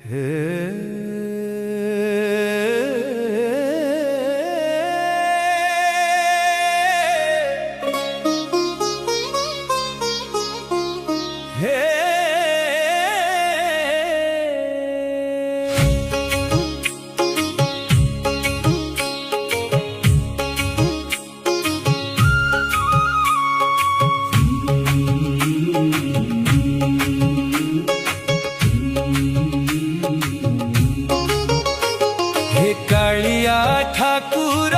हे कालिया ठाकुर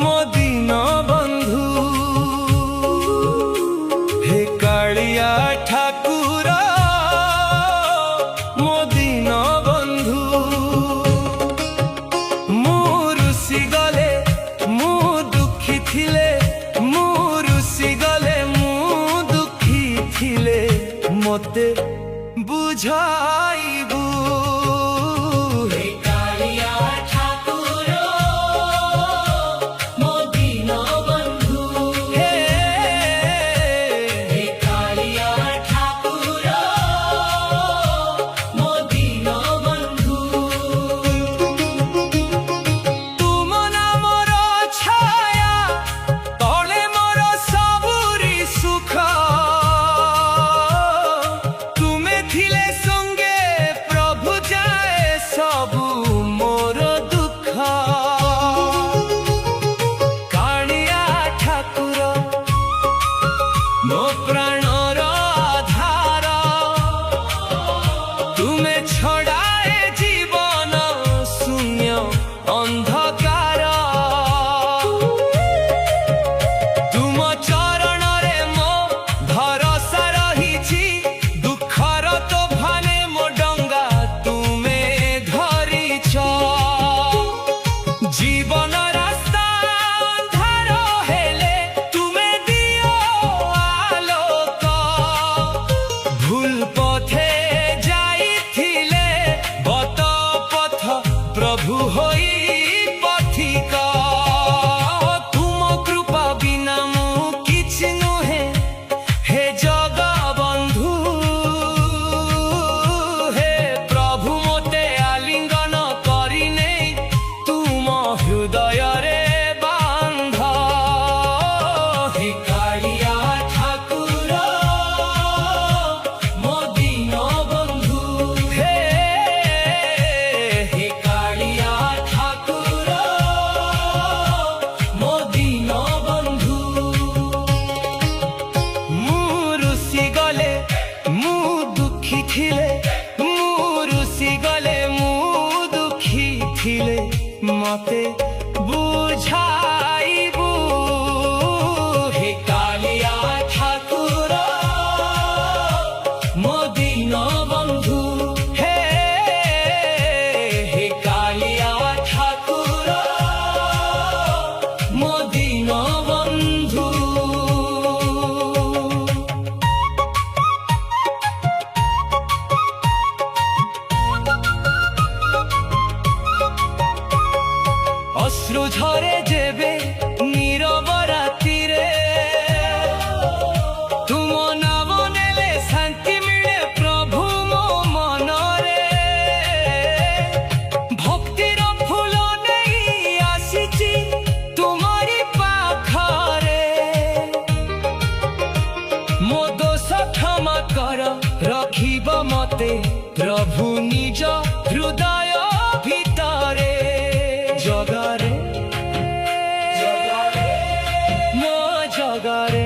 मो दीन बंधु हे कालिया ठाकुर मो दीन बंधु मु रुसी गले मु दुखी थिले मु रुसी गले मु दुखी थिले मते बुझाइबू मो प्राणर आधार तुमे छड़ाए जीवन शून्य अंधकार तुम चरण रे मो भरोसा रही दुखर तो भाने मो डंगा तुमे धरिछ जीवन रास्ता अंधार हेले तुमे दियो भूल पथे जाइथिले बत पथ प्रभु होई पथिक तुम कृपा बिना मु किछि नुहे हे जग बंधु हे प्रभु मोते आलिंगन करि नै तुम हृदय रे बांध हे कालिया ठाकुर मो दीन बंधु हे कालिया ठाकुर मो दीन बंधु मु रुसी गले मु दुखी थिले मु रुसी गले मु दुखी थिले मते बुझाइबू हे कालिया ठाकुर मो दीन बंधु हे कालिया ठाकुर मो दीन बंधु अश्रु झरे जेबे नीरव राति रे तुम नाम नेले शांति मिले प्रभु मो मन रे भक्तिर फूल नहीं आसीची तुम्हारी पाखरे मो दोष क्षमा कर रखिब मते प्रभु निज हृदय भितरे जगरे मो जगरे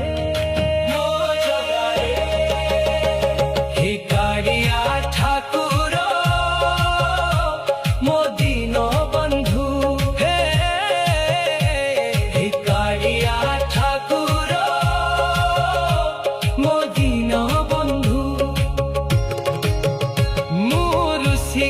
हे कालिया ठाकुर मो दीन बंधु हे कालिया ठाकुर मो दीन बंधु मु रुसी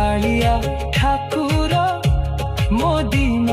କାଳିଆ ଠାକୁର ମୋ ଦିନ